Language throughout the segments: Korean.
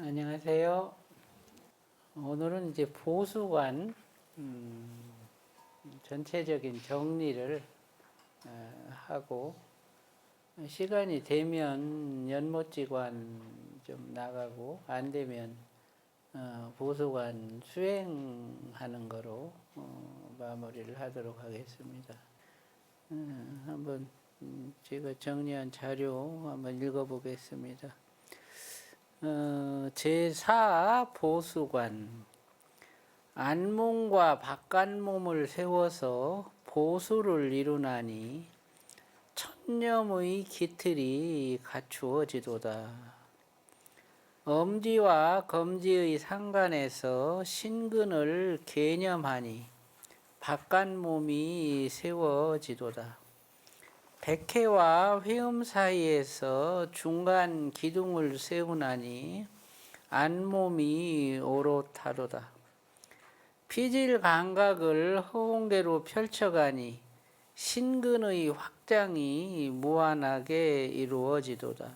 안녕하세요. 오늘은 이제 보수관 전체적인 정리를 하고 시간이 되면 연못지관 좀 나가고 안 되면 보수관 수행하는 거로 마무리를 하도록 하겠습니다. 한번 제가 정리한 자료 한번 읽어보겠습니다. 제4 보수관 안몸과 바깥몸을 세워서 보수를 이루나니 천념의 기틀이 갖추어지도다. 엄지와 검지의 상간에서 신근을 개념하니 바깥몸이 세워지도다. 백회와 회음 사이에서 중간 기둥을 세우나니 안몸이 오롯하도다. 피질 감각을 허공대로 펼쳐가니 신근의 확장이 무한하게 이루어지도다.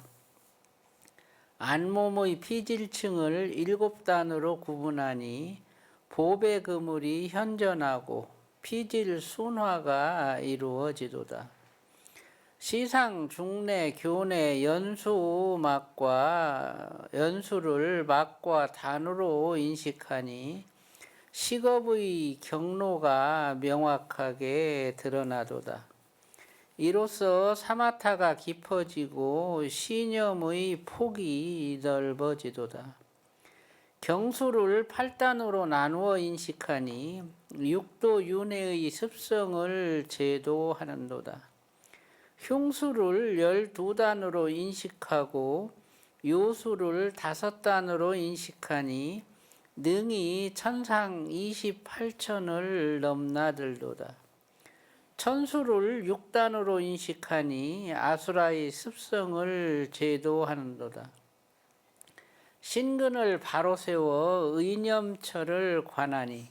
안몸의 피질층을 7단으로 구분하니 보배 그물이 현전하고 피질 순화가 이루어지도다. 시상, 중내, 교내, 연수를 막과 단으로 인식하니 식업의 경로가 명확하게 드러나도다. 이로써 사마타가 깊어지고 신념의 폭이 넓어지도다. 경수를 8단으로 나누어 인식하니 육도 윤회의 습성을 제도하는도다. 흉수를 12단으로 인식하고 요수를 5단으로 인식하니 능이 천상 28천을 넘나들도다. 천수를 6단으로 인식하니 아수라의 습성을 제도하는도다. 신근을 바로 세워 의념처를 관하니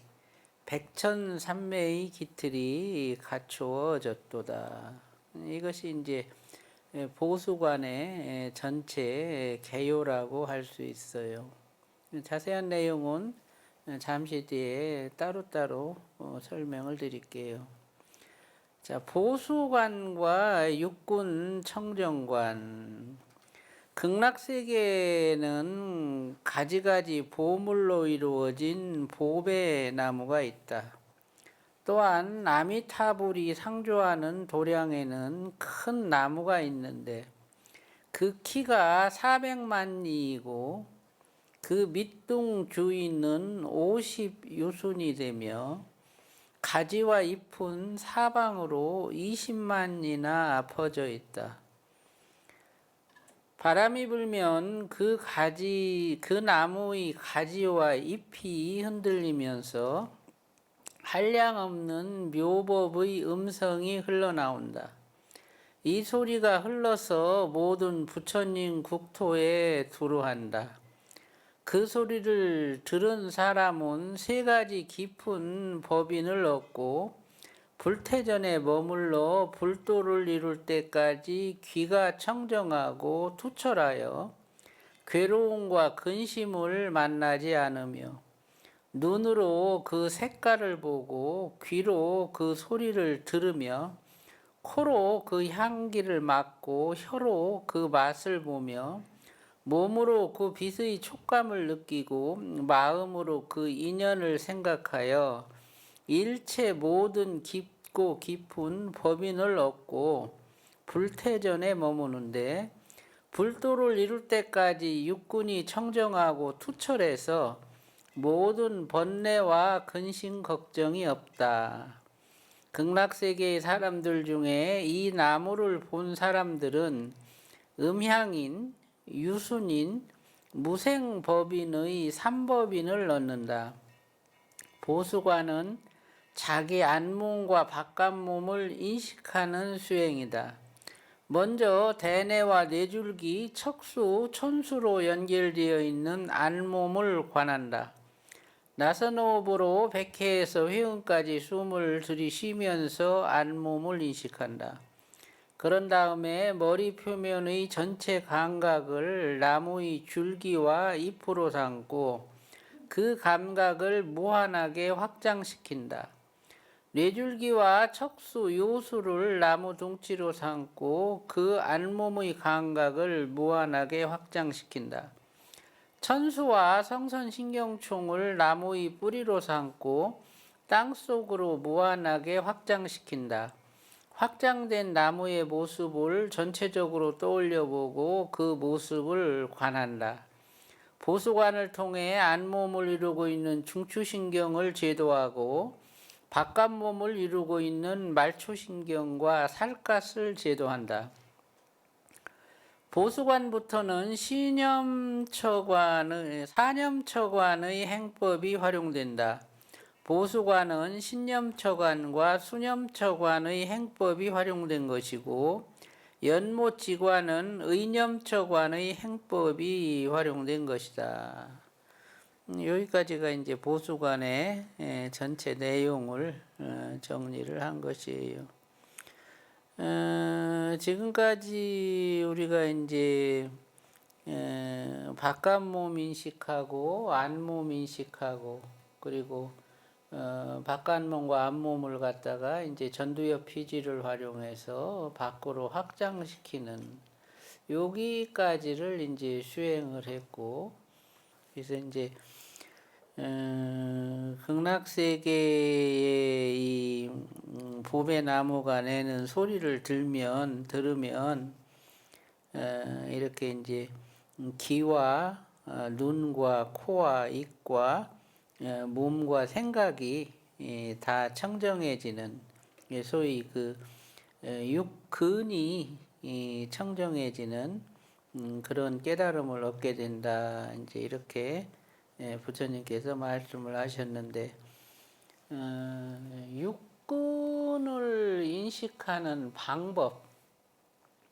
백천삼매의 기틀이 갖추어졌도다. 이것이 이제 보수관의 전체 개요라고 할 수 있어요. 자세한 내용은 잠시 뒤에 따로따로 설명을 드릴게요. 자, 보수관과 육군 청정관. 극락세계에는 가지가지 보물로 이루어진 보배나무가 있다. 또한 아미타불이 상주하는 도량에는 큰 나무가 있는데 그 키가 400만리이고 그 밑둥 주위는 50유순이 되며 가지와 잎은 사방으로 20만리나 퍼져 있다. 바람이 불면 그 나무의 가지와 잎이 흔들리면서 한량없는 묘법의 음성이 흘러나온다. 이 소리가 흘러서 모든 부처님 국토에 두루한다. 그 소리를 들은 사람은 3가지 깊은 법인을 얻고 불태전에 머물러 불도를 이룰 때까지 귀가 청정하고 투철하여 괴로움과 근심을 만나지 않으며 눈으로 그 색깔을 보고 귀로 그 소리를 들으며 코로 그 향기를 맡고 혀로 그 맛을 보며 몸으로 그 빛의 촉감을 느끼고 마음으로 그 인연을 생각하여 일체 모든 깊고 깊은 법인을 얻고 불태전에 머무는데 불도를 이룰 때까지 육군이 청정하고 투철해서 모든 번뇌와 근심 걱정이 없다. 극락세계의 사람들 중에 이 나무를 본 사람들은 음향인, 유순인, 무생법인의 3법인을 얻는다. 보수관은 자기 안몸과 바깥몸을 인식하는 수행이다. 먼저 대뇌와 뇌줄기, 척수, 천수로 연결되어 있는 안몸을 관한다. 나선 호흡으로 백회에서 회음까지 숨을 들이쉬면서 안몸을 인식한다. 그런 다음에 머리 표면의 전체 감각을 나무의 줄기와 잎으로 삼고 그 감각을 무한하게 확장시킨다. 뇌줄기와 척수, 요수를 나무 둥치로 삼고 그 안몸의 감각을 무한하게 확장시킨다. 천수와 성선신경총을 나무의 뿌리로 삼고 땅속으로 무한하게 확장시킨다. 확장된 나무의 모습을 전체적으로 떠올려보고 그 모습을 관한다. 보수관을 통해 안몸을 이루고 있는 중추신경을 제도하고 바깥몸을 이루고 있는 말초신경과 살갗을 제도한다. 보수관부터는 사념처관의 행법이 활용된다. 보수관은 신념처관과 수념처관의 행법이 활용된 것이고 연못지관은 의념처관의 행법이 활용된 것이다. 여기까지가 이제 보수관의 전체 내용을 정리를 한 것이에요. 지금까지 우리가 이제 바깥몸 인식하고 안몸 인식하고 그리고 바깥몸과 안몸을 갖다가 이제 전두엽 피지를 활용해서 밖으로 확장시키는 여기까지를 이제 수행을 했고, 그래서 이제 극락세계의 이 봄의 나무가 내는 소리를 들으면 이렇게 이제 귀와 눈과 코와 입과 몸과 생각이 다 청정해지는, 소위 그 육근이 청정해지는 그런 깨달음을 얻게 된다. 이제 이렇게 부처님께서 말씀을 하셨는데, 육근을 인식하는 방법,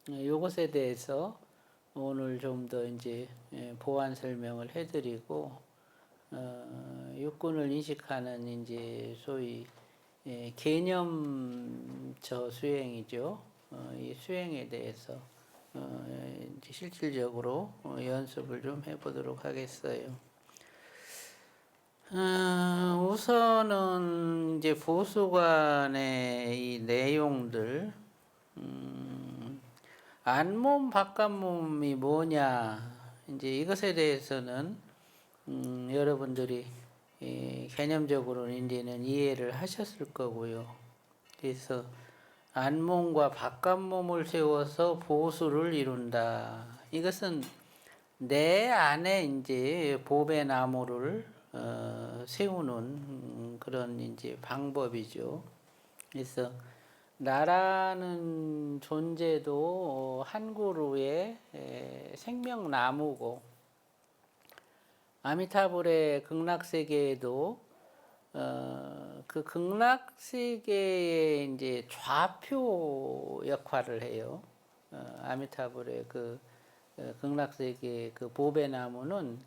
이것에 대해서 오늘 좀 더 이제 보완 설명을 해드리고, 육근을 인식하는 이제 소위 개념저 수행이죠. 이 수행에 대해서 이제 실질적으로 연습을 좀 해보도록 하겠어요. 우선은 이제 보수관의 이 내용들, 안몸, 바깥몸이 뭐냐, 이제 이것에 대해서는 여러분들이 개념적으로 이제는 이해를 하셨을 거고요. 그래서 안몸과 바깥몸을 세워서 보수를 이룬다. 이것은 내 안에 이제 보배 나무를 세우는 그런 이제 방법이죠. 그래서 나라는 존재도 한 그루의 생명나무고, 아미타불의 극락세계에도 그 극락세계의 이제 좌표 역할을 해요. 아미타불의 그 극락세계 그 보배나무는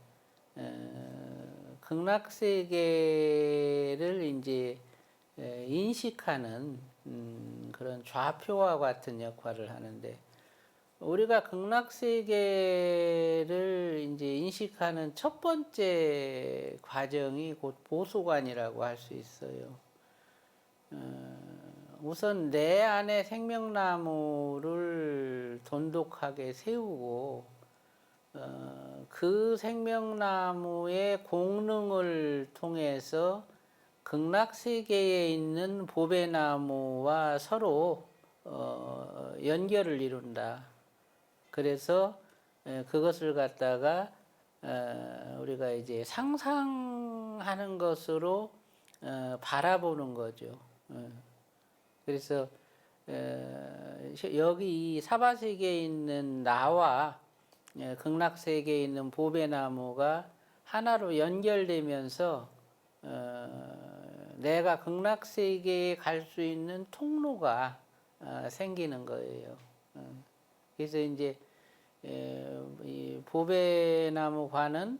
극락세계를 이제 인식하는 그런 좌표와 같은 역할을 하는데, 우리가 극락세계를 이제 인식하는 첫 번째 과정이 곧 보수관이라고 할 수 있어요. 우선 내 안에 생명나무를 돈독하게 세우고 그 생명나무의 공능을 통해서 극락세계에 있는 보배나무와 서로 연결을 이룬다. 그래서 그것을 갖다가 우리가 이제 상상하는 것으로 바라보는 거죠. 그래서 여기 이 사바세계에 있는 나와 극락세계에 있는 보배나무가 하나로 연결되면서 내가 극락세계에 갈 수 있는 통로가 생기는 거예요. 그래서 이제 이 보배나무관은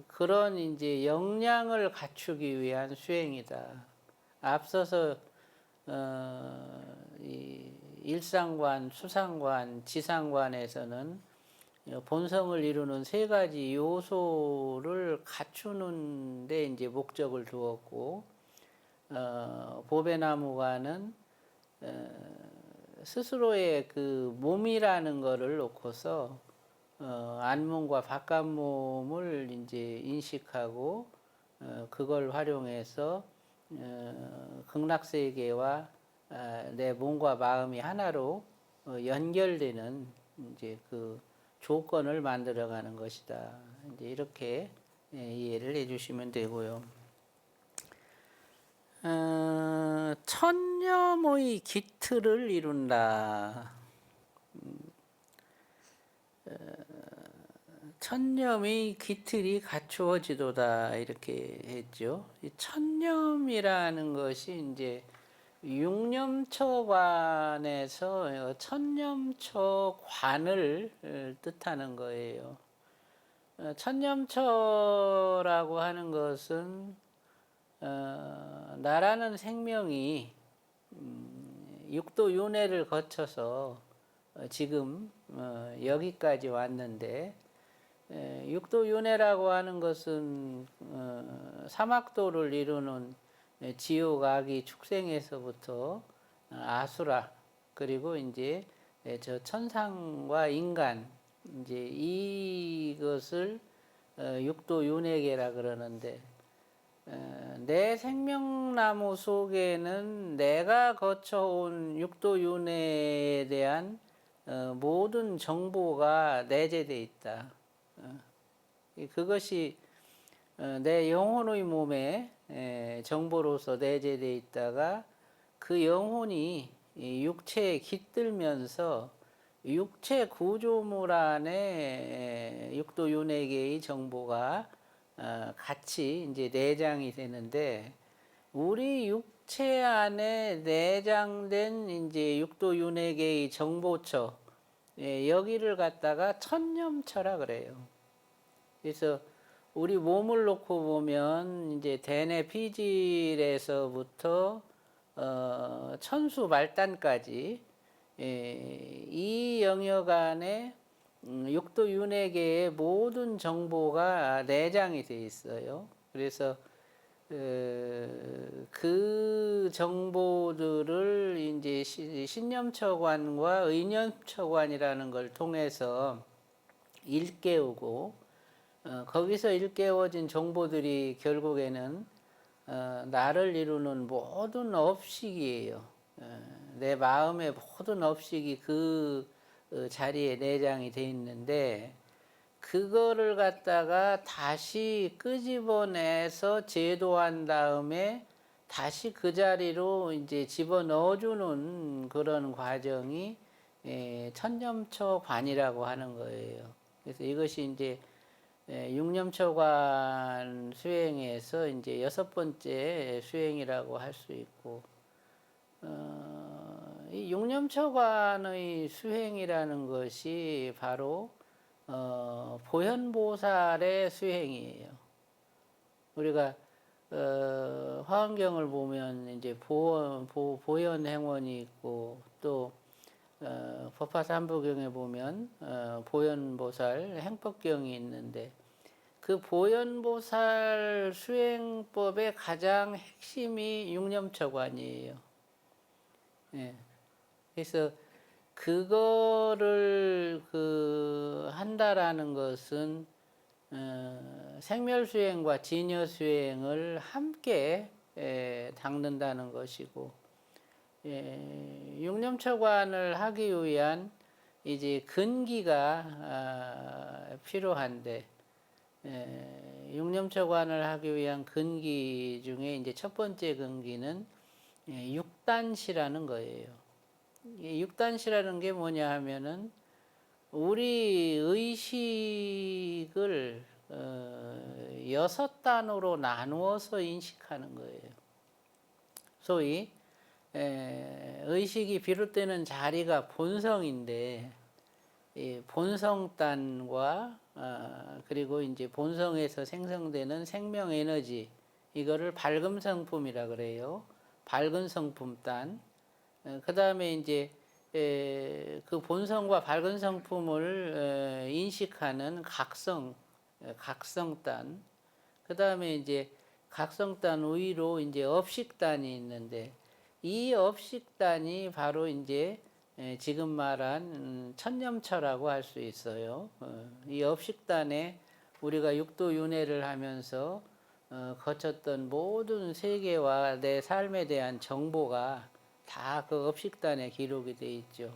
그런 이제 역량을 갖추기 위한 수행이다. 앞서서 이 일상관, 수상관, 지상관에서는 본성을 이루는 세 가지 요소를 갖추는데 이제 목적을 두었고, 보배나무관은 스스로의 그 몸이라는 거를 놓고서 안몸과 바깥몸을 이제 인식하고 그걸 활용해서 극락세계와 내 몸과 마음이 하나로 연결되는 이제 그 조건을 만들어가는 것이다. 이제 이렇게 이해를 해주시면 되고요. 천념의 기틀을 이룬다. 천념의 기틀이 갖추어지도다 이렇게 했죠. 이 천념이라는 것이 이제 육념처관에서 천념처관을 뜻하는 거예요. 천념처라고 하는 것은 나라는 생명이 육도윤회를 거쳐서 지금 여기까지 왔는데, 육도윤회라고 하는 것은 사막도를 이루는 지옥, 악이 축생에서부터 아수라, 그리고 이제 저 천상과 인간, 이제 이것을 육도윤회계라 그러는데, 내 생명나무 속에는 내가 거쳐온 육도윤회에 대한 모든 정보가 내재되어 있다. 그것이 내 영혼의 몸에 정보로서 내재되어 있다가 그 영혼이 육체에 깃들면서 육체 구조물 안에 육도윤회계의 정보가 같이 이제 내장이 되는데, 우리 육체 안에 내장된 이제 육도윤회계의 정보처, 여기를 갖다가 천념처라 그래요. 그래서 우리 몸을 놓고 보면 이제 대뇌 피질에서부터 천수 말단까지 이 영역 안에 육도윤회계의 모든 정보가 내장이 되어 있어요. 그래서 그 정보들을 이제 신념처관과 의념처관이라는 걸 통해서 일깨우고, 거기서 일깨워진 정보들이 결국에는 나를 이루는 모든 업식이에요. 내 마음의 모든 업식이 그 자리에 내장이 돼 있는데, 그거를 갖다가 다시 끄집어내서 제도한 다음에 다시 그 자리로 이제 집어넣어주는 그런 과정이 천념처관이라고 하는 거예요. 그래서 이것이 이제 육념처관 수행에서 이제 6번째 수행이라고 할 수 있고, 이 육념처관의 수행이라는 것이 바로 보현보살의 수행이에요. 우리가 화엄경을 보면 이제 보현행원이 있고, 또 법화삼부경에 보면 보현보살 행법경이 있는데, 그 보현보살 수행법의 가장 핵심이 육념처관이에요. 예. 그래서 그거를 한다라는 것은 생멸수행과 진여수행을 함께 닦는다는 것이고, 육념처관을 하기 위한 이제 근기가 필요한데, 육념처관을 하기 위한 근기 중에 이제 첫 번째 근기는 육단시라는 거예요. 육단시라는 게 뭐냐 하면은 우리 의식을 6단으로 나누어서 인식하는 거예요. 소위 의식이 비롯되는 자리가 본성인데, 이 본성단과 그리고 이제 본성에서 생성되는 생명 에너지, 이거를 밝음 성품이라 그래요. 밝은 성품단. 그 다음에 이제 그 본성과 밝은 성품을 인식하는 각성단, 그 다음에 이제 각성단 위로 이제 업식단이 있는데, 이 업식단이 바로 이제 지금 말한 천념처라고 할 수 있어요. 이 업식단에 우리가 육도윤회를 하면서 거쳤던 모든 세계와 내 삶에 대한 정보가 다 그 업식단에 기록이 돼 있죠.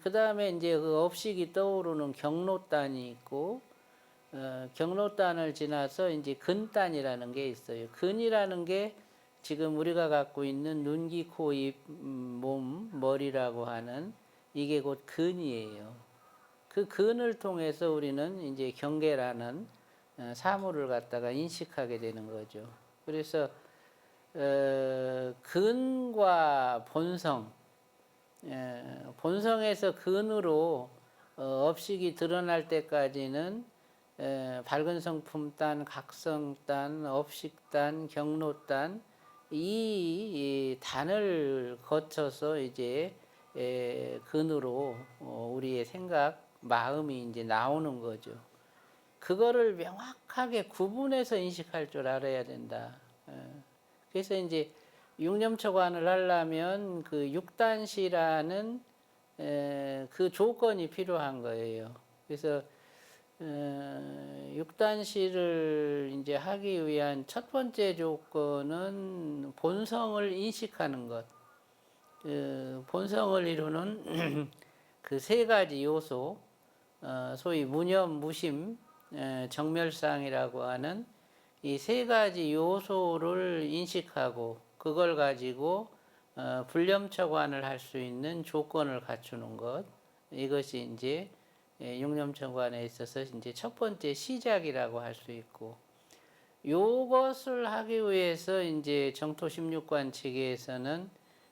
그 다음에 이제 그 업식이 떠오르는 경로단이 있고, 경로단을 지나서 이제 근단이라는 게 있어요. 근이라는 게 지금 우리가 갖고 있는 눈, 귀, 코, 입, 몸, 머리라고 하는 이게 곧 근이에요. 그 근을 통해서 우리는 이제 경계라는 사물을 갖다가 인식하게 되는 거죠. 그래서 근과 본성, 본성에서 근으로 업식이 드러날 때까지는 밝은 성품단, 각성단, 업식단, 경로단 이 단을 거쳐서 이제 근으로 우리의 생각, 마음이 이제 나오는 거죠. 그거를 명확하게 구분해서 인식할 줄 알아야 된다. 그래서 이제 육념초관을 하려면 그 육단시라는 그 조건이 필요한 거예요. 그래서 육단시를 이제 하기 위한 첫 번째 조건은 본성을 인식하는 것. 본성을 이루는 그 세 가지 요소, 소위 무념, 무심, 정멸상이라고 하는 이 세 가지 요소를 인식하고 그걸 가지고 불념처관을 할 수 있는 조건을 갖추는 것. 이것이 이제 육념처관에 있어서 이제 첫 번째 시작이라고 할 수 있고, 요것을 하기 위해서 이제 정토 16관 체계에서는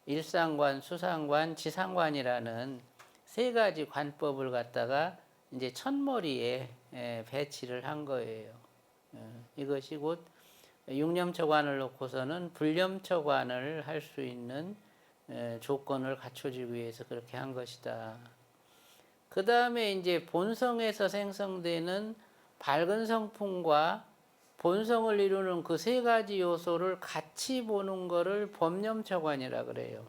일상관, 수상관, 지상관이라는 세 가지 관법을 갖다가 이제 첫머리에 배치를 한 거예요. 이것이 곧 육념처관을 놓고서는 불념처관을 할 수 있는 조건을 갖춰주기 위해서 그렇게 한 것이다. 그 다음에 이제 본성에서 생성되는 밝은 성품과 본성을 이루는 그 세 가지 요소를 같이 보는 거를 법념처관이라 그래요.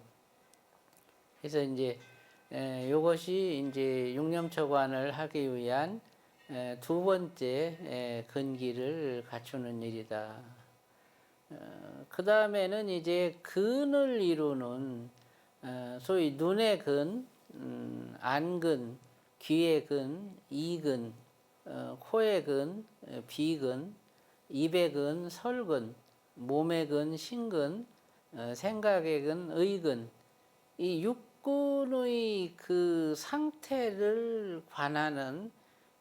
그래서 이제 이것이 이제 육념처관을 하기 위한 두 번째 근기를 갖추는 일이다. 그 다음에는 이제 근을 이루는 소위 눈의 근, 안근, 귀의 근, 이근, 코의 근, 비근, 입의 근, 설근, 몸의 근, 신근, 생각의 근, 의근, 이 육근의 그 상태를 관하는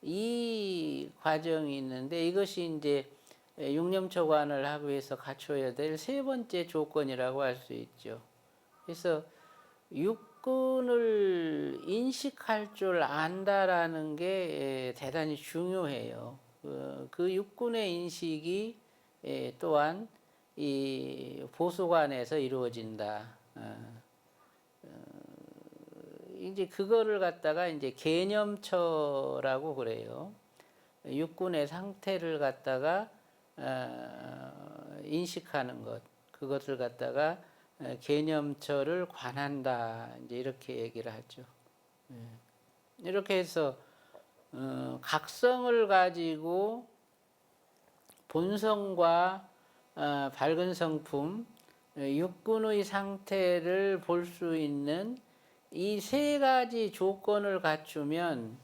이 과정이 있는데, 이것이 이제 육념처관을 하기 위해서 갖춰야 될 세 번째 조건이라고 할 수 있죠. 그래서 육근을 인식할 줄 안다라는 게 대단히 중요해요. 그 육근의 인식이 또한 이 보수관에서 이루어진다. 이제 그거를 갖다가 이제 개념처라고 그래요. 육군의 상태를 갖다가 인식하는 것, 그것을 갖다가 개념처를 관한다. 이제 이렇게 얘기를 하죠. 이렇게 해서 각성을 가지고 본성과 밝은 성품, 육군의 상태를 볼 수 있는 이 세 가지 조건을 갖추면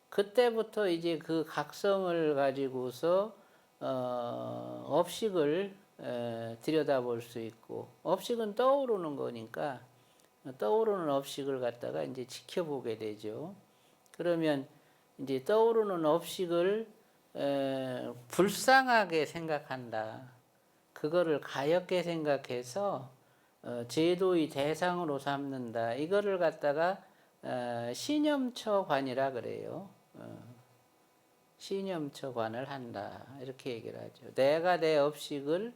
그때부터 이제 그 각성을 가지고서 업식을 들여다볼 수 있고, 업식은 떠오르는 거니까 떠오르는 업식을 갖다가 이제 지켜보게 되죠. 그러면 이제 떠오르는 업식을 불쌍하게 생각한다. 그거를 가엾게 생각해서 제도의 대상으로 삼는다. 이거를 갖다가 신념처관이라 그래요. 신념처관을 한다. 이렇게 얘기를 하죠. 내가 내 업식을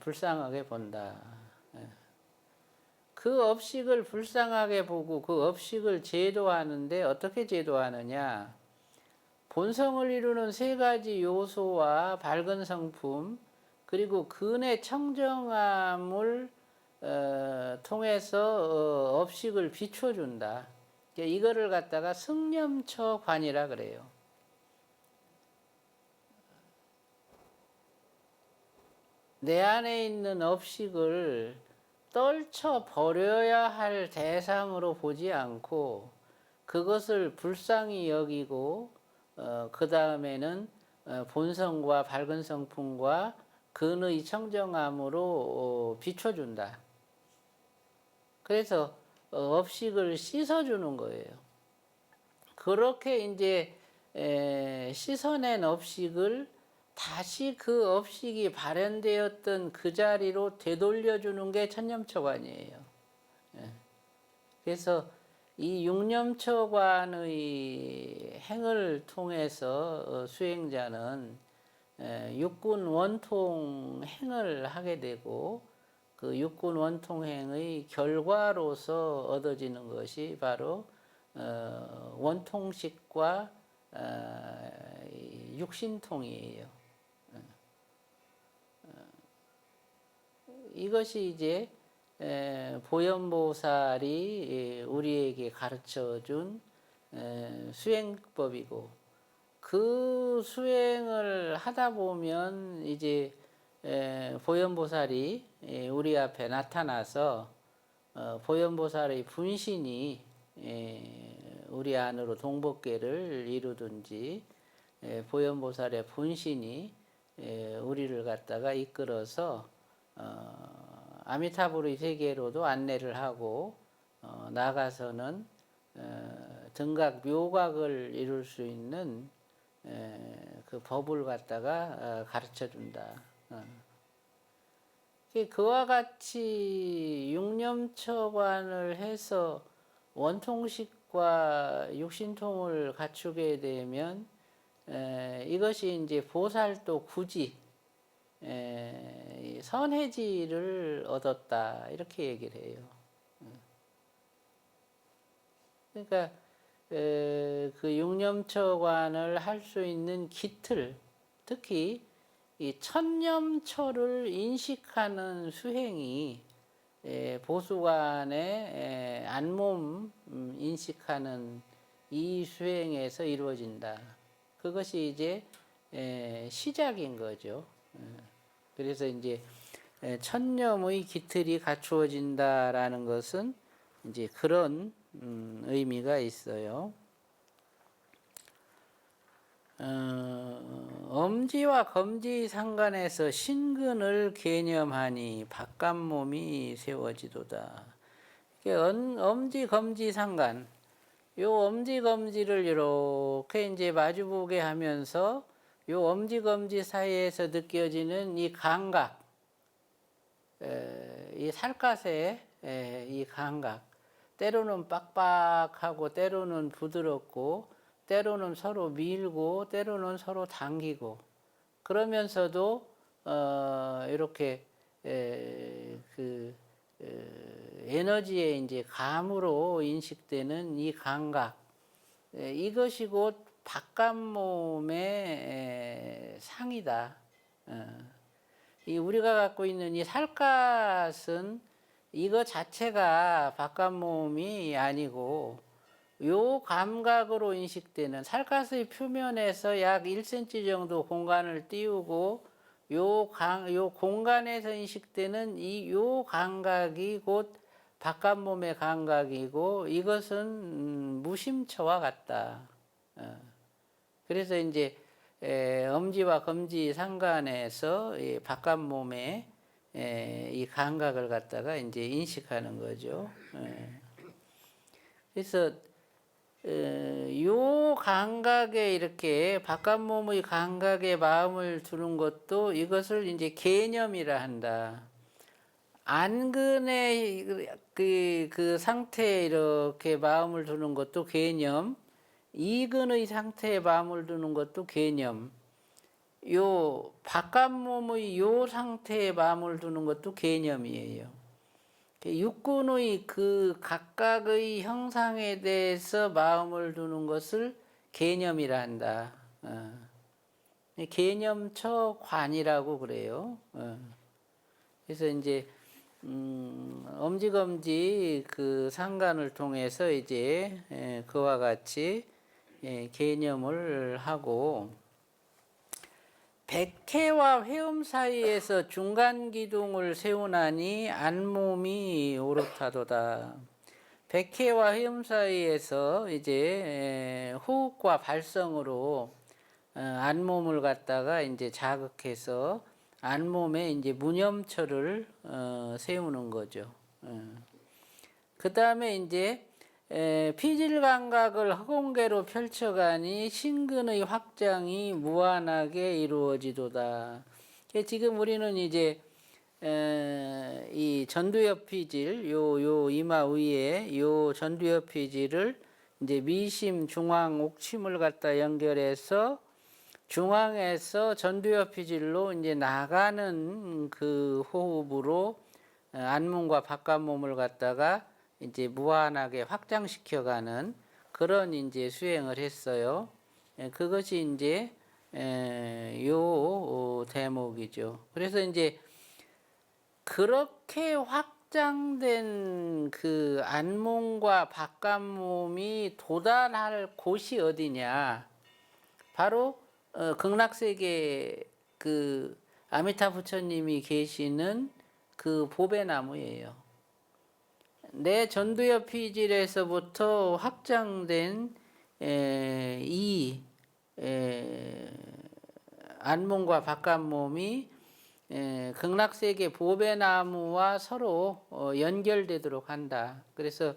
불쌍하게 본다. 그 업식을 불쌍하게 보고 그 업식을 제도하는데 어떻게 제도하느냐? 본성을 이루는 세 가지 요소와 밝은 성품 그리고 근의 청정함을 통해서 업식을 비춰준다. 이거를 갖다가 승념처관이라 그래요. 내 안에 있는 업식을 떨쳐 버려야 할 대상으로 보지 않고 그것을 불쌍히 여기고 그 다음에는 본성과 밝은 성품과 근의 청정함으로 비춰준다. 그래서 업식을 씻어주는 거예요. 그렇게 이제 씻어낸 업식을 다시 그 업식이 발현되었던 그 자리로 되돌려주는 게 천념처관이에요. 그래서 이 육념처관의 행을 통해서 수행자는 육군 원통 행을 하게 되고 그 육군 원통 행의 결과로서 얻어지는 것이 바로 원통식과 육신통이에요. 이것이 이제 보현보살이 우리에게 가르쳐준 수행법이고 그 수행을 하다 보면 이제 보현보살이 우리 앞에 나타나서 보현보살의 분신이 우리 안으로 동법계를 이루든지 보현보살의 분신이 우리를 갖다가 이끌어서 아미타불의 세계로도 안내를 하고 나가서는 등각 묘각을 이룰 수 있는 그 법을 갖다가 가르쳐 준다. 그와 같이 육념처관을 해서 원통식과 육신통을 갖추게 되면 이것이 이제 보살도 굳이 선해지를 얻었다 이렇게 얘기를 해요. 그러니까 그 육념처관을 할 수 있는 기틀, 특히 이 천념처를 인식하는 수행이 보수관의 안몸 인식하는 이 수행에서 이루어진다. 그것이 이제 시작인 거죠. 그래서 이제 천념의 기틀이 갖추어진다라는 것은 이제 그런 의미가 있어요. 엄지와 검지 상간에서 신근을 개념하니 바깥몸이 세워지도다. 엄지 검지 상간, 요 엄지 검지를 이렇게 이제 마주보게 하면서 요 엄지 검지 사이에서 느껴지는 이 감각, 이 살갗의 이 감각, 때로는 빡빡하고 때로는 부드럽고 때로는 서로 밀고 때로는 서로 당기고 그러면서도 이렇게 그 에너지의 이제 감으로 인식되는 이 감각, 이것이 곧 바깥몸의 상이다. 이 우리가 갖고 있는 이 살갗은 이거 자체가 바깥몸이 아니고 요 감각으로 인식되는 살갗의 표면에서 약 1cm 정도 공간을 띄우고 요 공간에서 인식되는 요 감각이 곧 바깥몸의 감각이고 이것은 무심처와 같다. 그래서 이제 엄지와 검지 상간에서 이 바깥몸의 이 감각을 갖다가 이제 인식하는 거죠. 그래서 요 감각에 이렇게 바깥몸의 감각에 마음을 두는 것도 이것을 이제 개념이라 한다. 안근의 그 상태에 이렇게 마음을 두는 것도 개념, 이근의 상태에 마음을 두는 것도 개념, 요 바깥몸의 요 상태에 마음을 두는 것도 개념이에요. 육군의 그 각각의 형상에 대해서 마음을 두는 것을 개념이라 한다. 개념처관이라고 그래요. 그래서 이제 엄지검지 그 상관을 통해서 이제 그와 같이 개념을 하고, 백해와 회음 사이에서 중간 기둥을 세우나니 안몸이 옳다도다. 백해와 회음 사이에서 이제 호흡과 발성으로 안몸을 갖다가 이제 자극해서 안몸에 이제 무념처를 세우는 거죠. 그 다음에 이제 피질 감각을 허공계로 펼쳐가니 신근의 확장이 무한하게 이루어지도다. 지금 우리는 이제 이 전두엽 피질, 요 이마 위에 요 전두엽 피질을 이제 미심, 중앙, 옥침을 갖다 연결해서 중앙에서 전두엽 피질로 이제 나가는 그 호흡으로 안몸과 바깥몸을 갖다가 이제 무한하게 확장시켜가는 그런 이제 수행을 했어요. 그것이 이제 요 대목이죠. 그래서 이제 그렇게 확장된 그 안몸과 바깥몸이 도달할 곳이 어디냐? 바로 극락세계 그 아미타 부처님이 계시는 그 보배나무예요. 내 전두엽 피질에서부터 확장된 이 안몸과 바깥몸이 극락세계 보배나무와 서로 연결되도록 한다. 그래서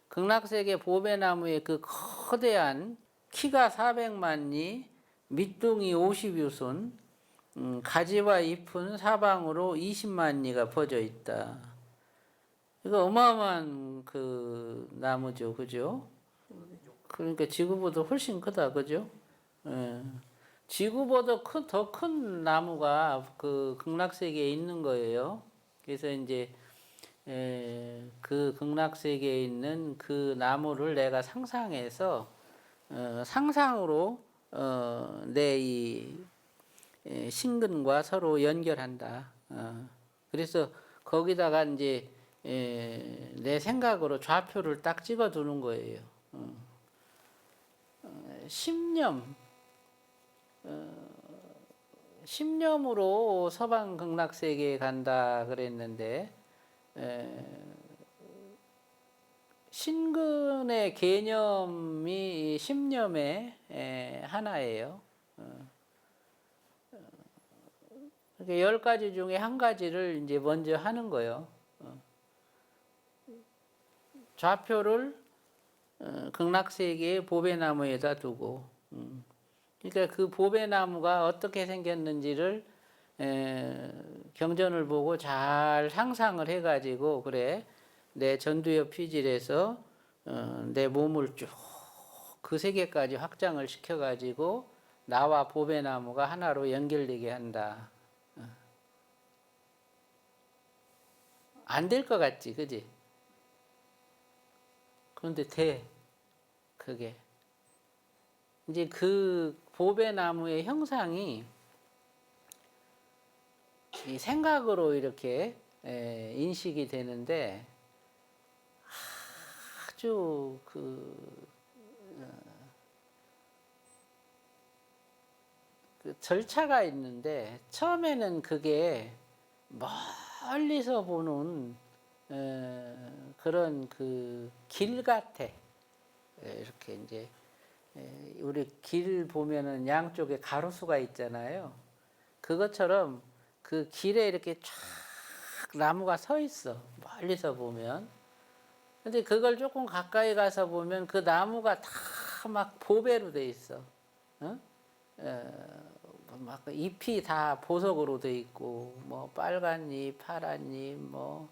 극락세계 보배나무의 그 거대한 키가 400만리, 밑둥이 50유순, 가지와 잎은 사방으로 20만리가 퍼져 있다. 이거 어마어마한 그 나무죠, 그죠? 그러니까 지구보다 훨씬 크다, 그죠? 지구보다 더 큰 나무가 그 극락세계에 있는 거예요. 그래서 이제 그 극락세계에 있는 그 나무를 내가 상상해서 상상으로 내 이 신근과 서로 연결한다. 그래서 거기다가 이제 내 생각으로 좌표를 딱 찍어 두는 거예요. 십념으로 서방 극락세계에 간다 그랬는데, 신근의 개념이 십념의 하나예요. 그러니까 10가지 중에 한 가지를 이제 먼저 하는 거예요. 좌표를 극락세계의 보배나무에다 두고, 그러니까 그 보배나무가 어떻게 생겼는지를 경전을 보고 잘 상상을 해가지고, 그래 내 전두엽 피질에서 내 몸을 쭉 그 세계까지 확장을 시켜가지고 나와 보배나무가 하나로 연결되게 한다. 안 될 것 같지, 그지? 그런데 돼, 그게. 이제 그 보배나무의 형상이 이 생각으로 이렇게 인식이 되는데 아주 그 절차가 있는데, 처음에는 그게 멀리서 보는 그런 그 길 같아. 이렇게 이제 우리 길 보면은 양쪽에 가로수가 있잖아요. 그것처럼 그 길에 이렇게 쫙 나무가 서 있어, 멀리서 보면. 근데 그걸 조금 가까이 가서 보면 그 나무가 다 막 보배로 돼 있어. 어? 막 잎이 다 보석으로 돼 있고, 뭐 빨간 잎, 파란 잎, 뭐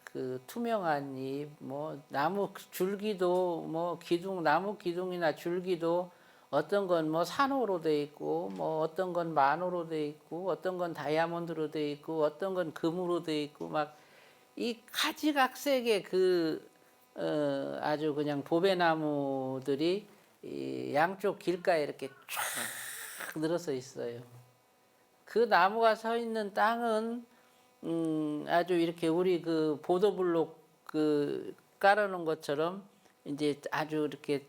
그 투명한 잎, 뭐 나무 줄기도 뭐 기둥, 나무 기둥이나 줄기도 어떤 건 뭐 산호로 돼 있고, 뭐 어떤 건 만호로 돼 있고, 어떤 건 다이아몬드로 돼 있고, 어떤 건 금으로 돼 있고, 막 이 가지각색의 아주 그냥 보배나무들이 이 양쪽 길가에 이렇게 쫙 늘어서 있어요. 그 나무가 서 있는 땅은 아주 이렇게 우리 그 보도블록 깔아놓은 것처럼 이제 아주 이렇게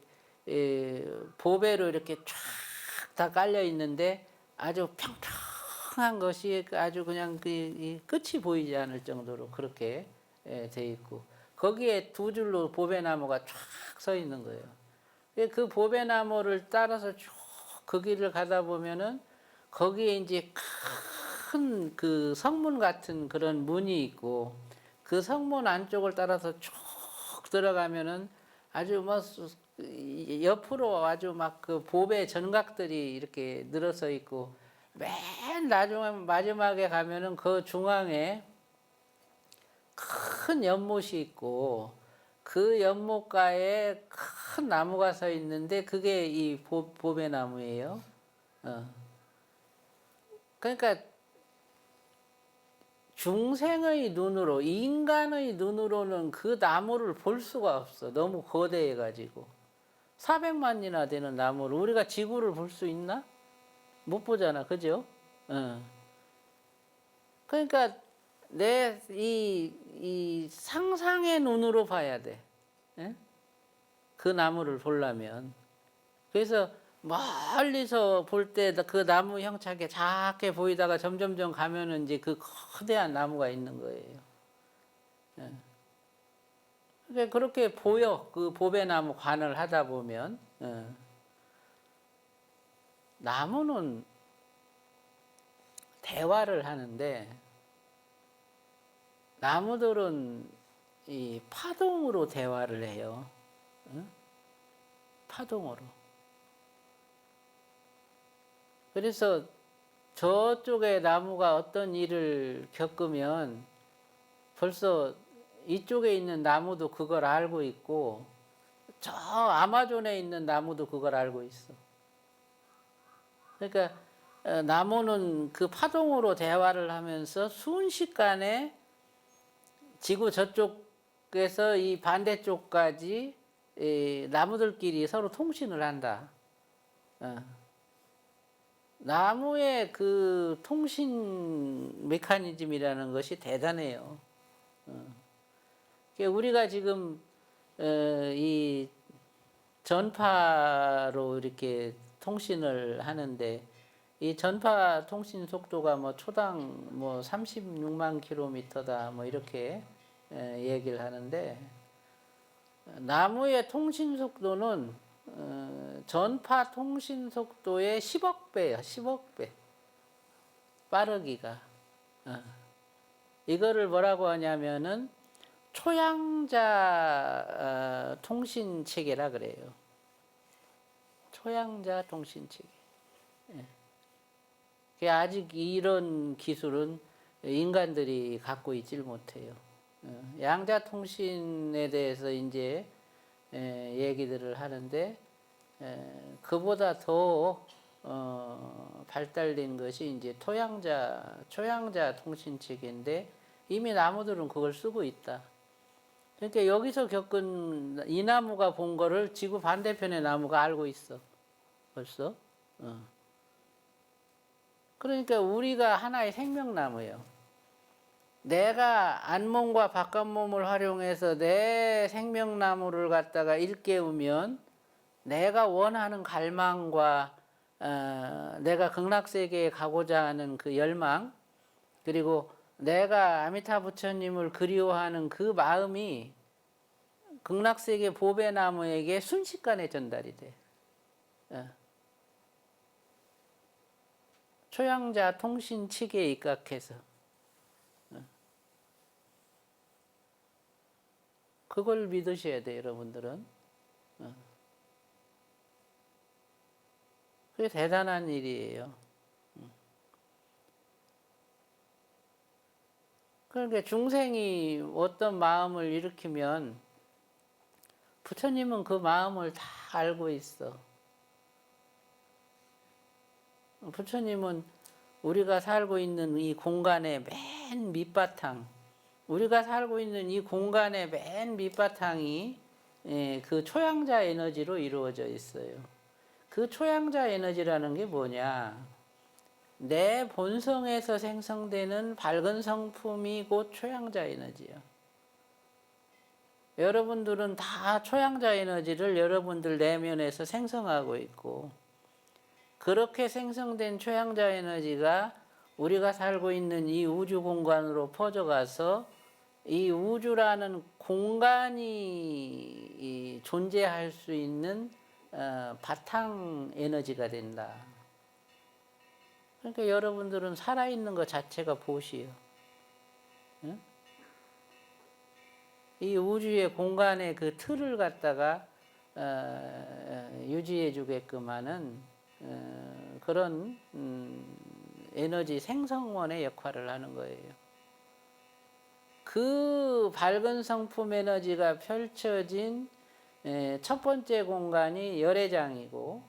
보배로 이렇게 쫙 다 깔려 있는데 아주 평평한 것이 아주 그냥 이 끝이 보이지 않을 정도로 그렇게 돼 있고, 거기에 두 줄로 보배나무가 쫙 서 있는 거예요. 그 보배나무를 따라서 쭉 그 길을 가다 보면은 거기에 이제 큰 그 성문 같은 그런 문이 있고, 그 성문 안쪽을 따라서 쭉 들어가면은 아주 뭐 옆으로 아주 막 그 보배 전각들이 이렇게 늘어서 있고, 맨 나중에 마지막에 가면은 그 중앙에 큰 연못이 있고, 그 연못가에 큰 나무가 서 있는데 그게 이 보배나무예요. 그러니까 중생의 눈으로, 인간의 눈으로는 그 나무를 볼 수가 없어. 너무 거대해 가지고. 400만이나 되는 나무를 우리가 지구를 볼 수 있나? 못 보잖아. 그죠? 그러니까 이 상상의 눈으로 봐야 돼. 예? 그 나무를 보려면. 그래서 멀리서 볼 때 그 나무 형체가 작게 보이다가 점점점 가면은 이제 그 거대한 나무가 있는 거예요. 예. 그러니까 그렇게 보여. 그 보배나무 관을 하다 보면. 예. 나무는 대화를 하는데, 나무들은 이 파동으로 대화를 해요. 파동으로. 그래서 저쪽에 나무가 어떤 일을 겪으면 벌써 이쪽에 있는 나무도 그걸 알고 있고, 저 아마존에 있는 나무도 그걸 알고 있어. 그러니까 나무는 그 파동으로 대화를 하면서 순식간에 지구 저쪽에서 이 반대쪽까지 나무들끼리 서로 통신을 한다. 나무의 그 통신 메커니즘이라는 것이 대단해요. 우리가 지금 이 전파로 이렇게 통신을 하는데, 이 전파 통신 속도가 뭐 초당 뭐 36만 킬로미터다 뭐 이렇게 얘기를 하는데, 나무의 통신 속도는 전파 통신 속도의 10억 배야. 10억 배 빠르기가. 이거를 뭐라고 하냐면은 초양자 통신 체계라 그래요. 초양자 통신 체계. 아직 이런 기술은 인간들이 갖고 있질 못해요. 양자 통신에 대해서 이제 얘기들을 하는데, 그보다 더 발달된 것이 이제 초양자 통신 체계인데, 이미 나무들은 그걸 쓰고 있다. 그러니까 여기서 겪은 이 나무가 본 거를 지구 반대편의 나무가 알고 있어. 벌써. 그러니까 우리가 하나의 생명나무예요. 내가 안몸과 바깥몸을 활용해서 내 생명나무를 갖다가 일깨우면 내가 원하는 갈망과 내가 극락세계에 가고자 하는 그 열망, 그리고 내가 아미타 부처님을 그리워하는 그 마음이 극락세계 보배나무에게 순식간에 전달이 돼. 초양자 통신 체계에 입각해서. 그걸 믿으셔야 돼요, 여러분들은. 그게 대단한 일이에요. 그러니까 중생이 어떤 마음을 일으키면 부처님은 그 마음을 다 알고 있어. 부처님은 우리가 살고 있는 이 공간의 맨 밑바탕, 우리가 살고 있는 이 공간의 맨 밑바탕이 그 초양자 에너지로 이루어져 있어요. 그 초양자 에너지라는 게 뭐냐? 내 본성에서 생성되는 밝은 성품이 곧 초양자 에너지야. 여러분들은 다 초양자 에너지를 여러분들 내면에서 생성하고 있고, 그렇게 생성된 초양자 에너지가 우리가 살고 있는 이 우주 공간으로 퍼져가서 이 우주라는 공간이 존재할 수 있는 바탕 에너지가 된다. 그러니까 여러분들은 살아있는 것 자체가 보시요. 응? 이 우주의 공간의 그 틀을 갖다가 유지해 주게끔 하는 그런 에너지 생성원의 역할을 하는 거예요. 그 밝은 성품 에너지가 펼쳐진 첫 번째 공간이 열애장이고,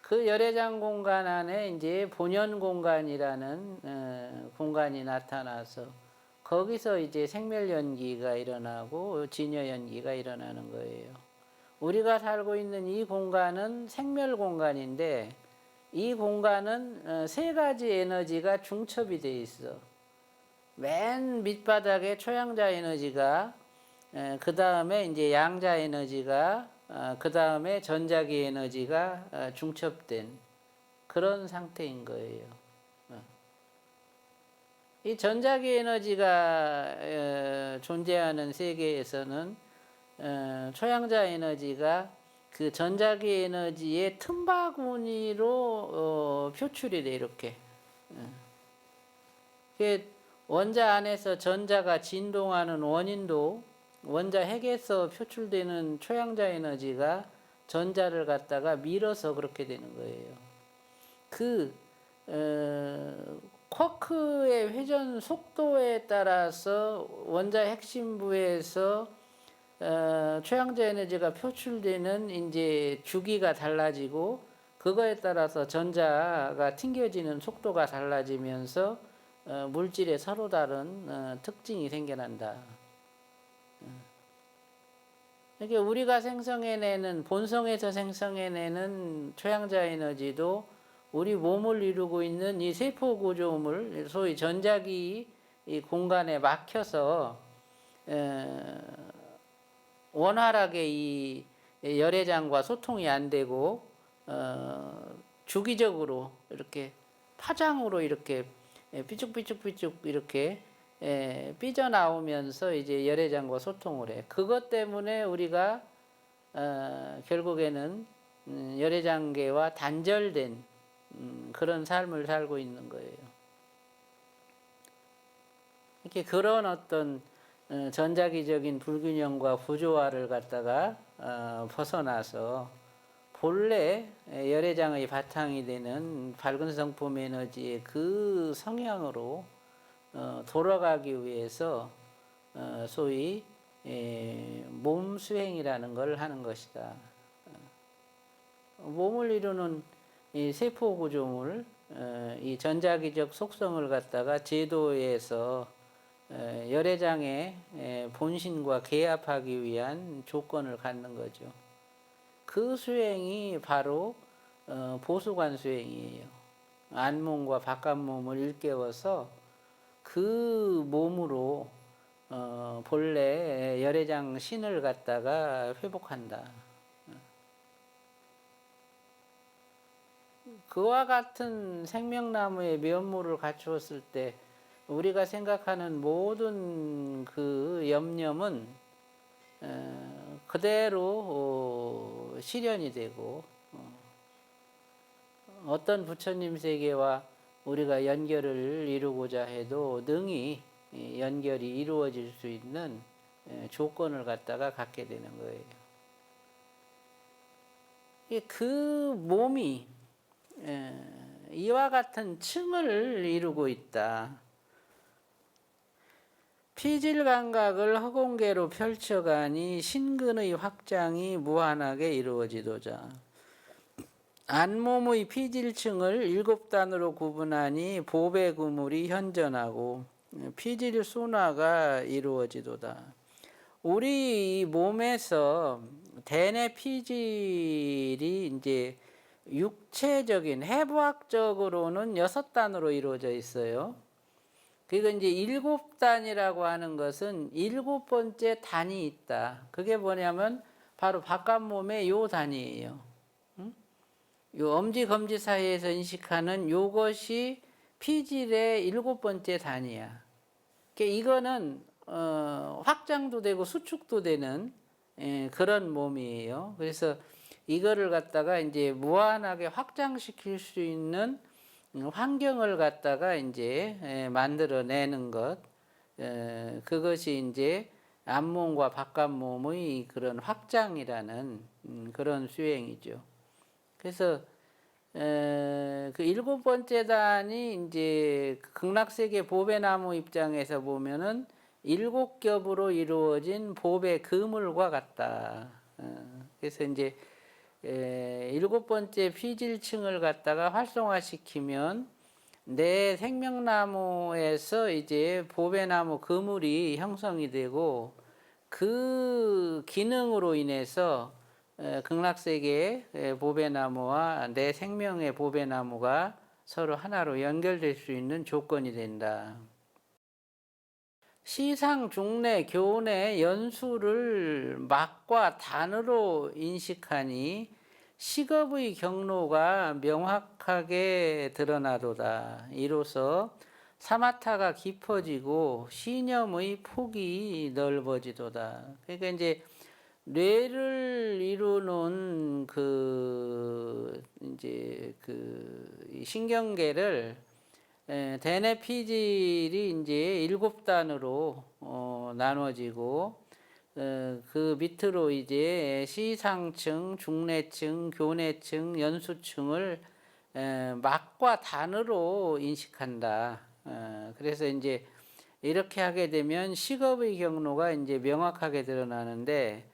그 열애장 공간 안에 이제 본연 공간이라는 공간이 나타나서 거기서 이제 생멸연기가 일어나고 진여연기가 일어나는 거예요. 우리가 살고 있는 이 공간은 생멸 공간인데, 이 공간은 세 가지 에너지가 중첩이 돼 있어. 맨 밑바닥에 초양자 에너지가, 그 다음에 이제 양자 에너지가, 그 다음에 전자기 에너지가 중첩된 그런 상태인 거예요. 이 전자기 에너지가 존재하는 세계에서는 초양자 에너지가 그 전자기 에너지의 틈바구니로 표출이 돼, 이렇게. 원자 안에서 전자가 진동하는 원인도 원자 핵에서 표출되는 초양자 에너지가 전자를 갖다가 밀어서 그렇게 되는 거예요. 그 쿼크의 회전 속도에 따라서 원자 핵심부에서 초양자 에너지가 표출되는 이제 주기가 달라지고, 그거에 따라서 전자가 튕겨지는 속도가 달라지면서 물질에 서로 다른 특징이 생겨난다. 그러니까 우리가 생성해내는, 본성에서 생성해내는 초양자 에너지도 우리 몸을 이루고 있는 이 세포 구조물, 소위 전자기 이 공간에 막혀서 원활하게 이 열애장과 소통이 안 되고 주기적으로 이렇게 파장으로 이렇게 삐죽삐죽삐죽 이렇게 삐져나오면서 이제 열애장과 소통을 해. 그것 때문에 우리가 결국에는 열애장계와 단절된 그런 삶을 살고 있는 거예요. 이렇게 그런 어떤 전자기적인 불균형과 부조화를 갖다가 벗어나서 본래 열애장의 바탕이 되는 밝은 성품 에너지의 그 성향으로 돌아가기 위해서 소위 몸 수행이라는 걸 하는 것이다. 몸을 이루는 이 세포 구조물, 이 전자기적 속성을 갖다가 제도에서 열애장의 본신과 계합하기 위한 조건을 갖는 거죠. 그 수행이 바로 보수관 수행이에요. 안몸과 바깥몸을 일깨워서 그 몸으로 본래 열애장 신을 갖다가 회복한다. 그와 같은 생명나무의 면모를 갖추었을 때 우리가 생각하는 모든 그 염려는 그대로 실현이 되고, 어떤 부처님 세계와 우리가 연결을 이루고자 해도 능히 연결이 이루어질 수 있는 조건을 갖다가 갖게 되는 거예요. 그 몸이 이와 같은 층을 이루고 있다. 피질 감각을 허공계로 펼쳐가니 신근의 확장이 무한하게 이루어지도자. 안몸의 피질층을 7단으로 구분하니 보배 구물이 현전하고, 피질 순화가 이루어지도다. 우리 이 몸에서 대뇌 피질이 이제 육체적인 해부학적으로는 6단으로 이루어져 있어요. 그리고 이제 7단이라고 하는 것은 7번째 단이 있다. 그게 뭐냐면 바로 바깥 몸의 요 단이에요. 요 엄지 검지 사이에서 인식하는 요것이 피질의 7번째 단이야. 그러니까 이거는 확장도 되고 수축도 되는 그런 몸이에요. 그래서 이거를 갖다가 이제 무한하게 확장시킬 수 있는 환경을 갖다가 이제 만들어내는 것, 그것이 이제 앞몸과 바깥몸의 그런 확장이라는 그런 수행이죠. 그래서 그 7번째 단이 이제 극락세계 보배나무 입장에서 보면은 7겹으로 이루어진 보배 그물과 같다. 그래서 이제 7번째 피질층을 갖다가 활성화시키면 내 생명나무에서 이제 보배나무 그물이 형성이 되고 그 기능으로 인해서 극락세계의 보배나무와 내 생명의 보배나무가 서로 하나로 연결될 수 있는 조건이 된다. 시상, 중례, 교례, 연수를 막과 단으로 인식하니 식업의 경로가 명확하게 드러나도다. 이로써 사마타가 깊어지고 신념의 폭이 넓어지도다. 그러니까 이제 뇌를 이루는 이제 신경계를 대뇌 피질이 이제 7단으로 나눠지고 그 밑으로 이제 시상층, 중뇌층, 교뇌층, 연수층을 막과 단으로 인식한다. 그래서 이제 이렇게 하게 되면 식업의 경로가 이제 명확하게 드러나는데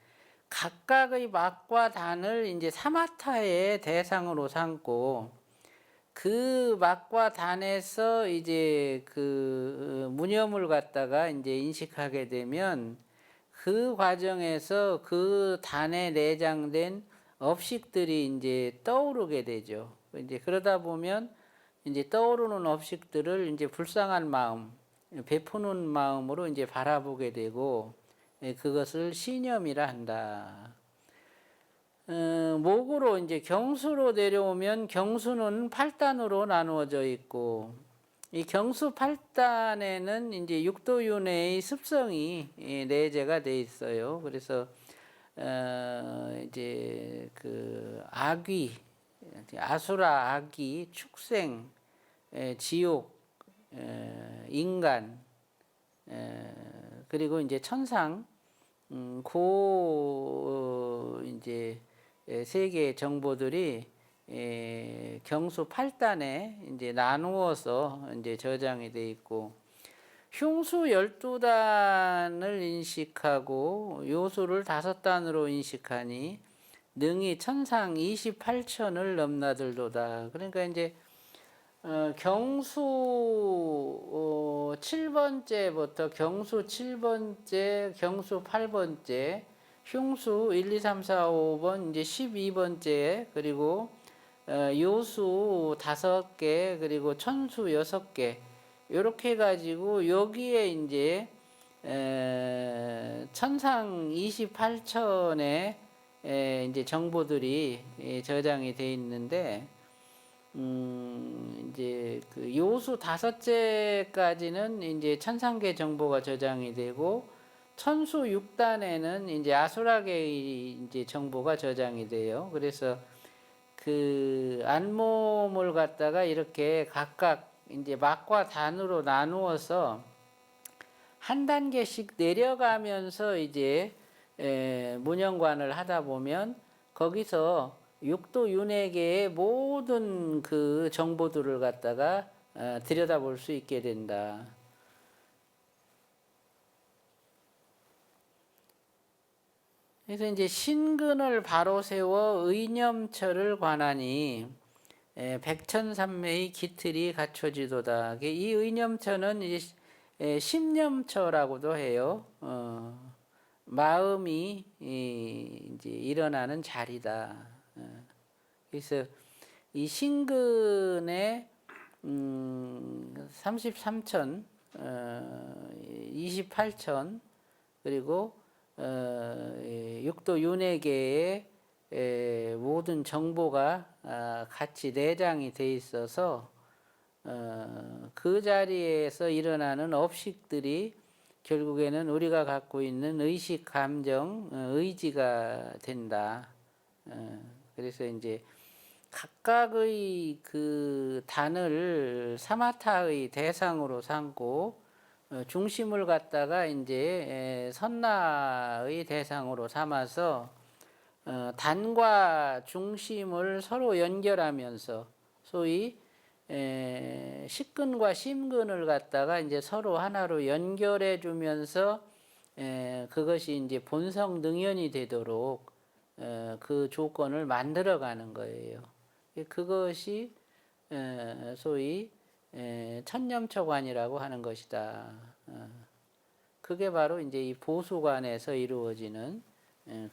각각의 막과 단을 이제 사마타의 대상으로 삼고 그 막과 단에서 이제 그 무념을 갖다가 이제 인식하게 되면 그 과정에서 그 단에 내장된 업식들이 이제 떠오르게 되죠. 이제 그러다 보면 이제 떠오르는 업식들을 이제 불쌍한 마음, 베푸는 마음으로 이제 바라보게 되고 그것을 신념이라 한다. 목으로 이제 경수로 내려오면 경수는 8단으로 나누어져 있고 이 경수 8단에는 이제 육도윤회의 습성이 내재가 돼 있어요. 그래서 이제 그 악귀, 아수라 악귀, 축생, 지옥, 인간, 그리고 이제 천상, 이제 세 개의 정보들이 경수 8단에 이제 나누어서 이제 저장이 돼 있고 흉수 12단을 인식하고 요수를 5단으로 인식하니 능히 천상 28천을 넘나들도다. 그러니까 이제 경수 7번째부터 경수 7번째, 경수 8번째, 흉수 1, 2, 3, 4, 5번, 이제 12번째, 그리고 요수 5개, 그리고 천수 6개, 이렇게 해가지고 여기에 이제 천상 28천의 이제 정보들이 저장이 돼 있는데 이제 그 요수 5째까지는 이제 천상계 정보가 저장이 되고 천수 6단에는 이제 아수라계의 이제 정보가 저장이 돼요. 그래서 그 안몸을 갖다가 이렇게 각각 이제 막과 단으로 나누어서 한 단계씩 내려가면서 이제 문영관을 하다 보면 거기서 육도 윤회계의 모든 그 정보들을 갖다가 들여다볼 수 있게 된다. 그래서 이제 신근을 바로 세워 의념처를 관하니 백천삼매의 기틀이 갖춰지도다. 이 의념처는 이제 심념처라고도 해요. 마음이 이제 일어나는 자리다. 그래서 이 신근의 33천, 28천, 그리고 육도 윤회계의 모든 정보가 같이 내장이 돼 있어서 그 자리에서 일어나는 업식들이 결국에는 우리가 갖고 있는 의식, 감정, 의지가 된다. 그래서 이제 각각의 그 단을 사마타의 대상으로 삼고 중심을 갖다가 이제 선나의 대상으로 삼아서 단과 중심을 서로 연결하면서 소위 식근과 심근을 갖다가 이제 서로 하나로 연결해 주면서 그것이 이제 본성 능연이 되도록 그 조건을 만들어 가는 거예요. 그것이 소위 천념처관이라고 하는 것이다. 그게 바로 이제 이 보수관에서 이루어지는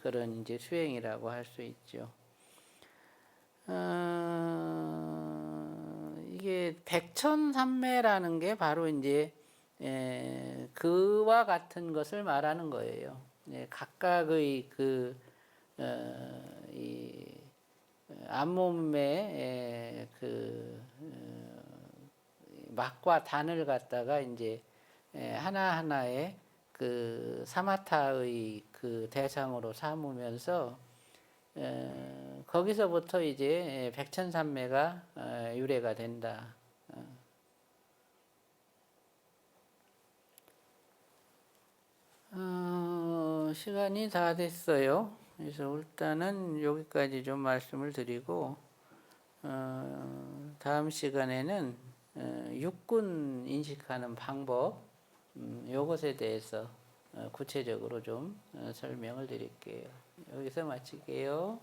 그런 이제 수행이라고 할 수 있죠. 이게 백천삼매라는 게 바로 이제 그와 같은 것을 말하는 거예요. 각각의 그 이 앞몸의 그 막과 단을 갖다가 이제 하나하나의 그 사마타의 그 대상으로 삼으면서 거기서부터 이제 백천삼매가 유래가 된다. 시간이 다 됐어요. 그래서 일단은 여기까지 좀 말씀을 드리고 다음 시간에는 육군 인식하는 방법 요것에 대해서 구체적으로 좀 설명을 드릴게요. 여기서 마칠게요.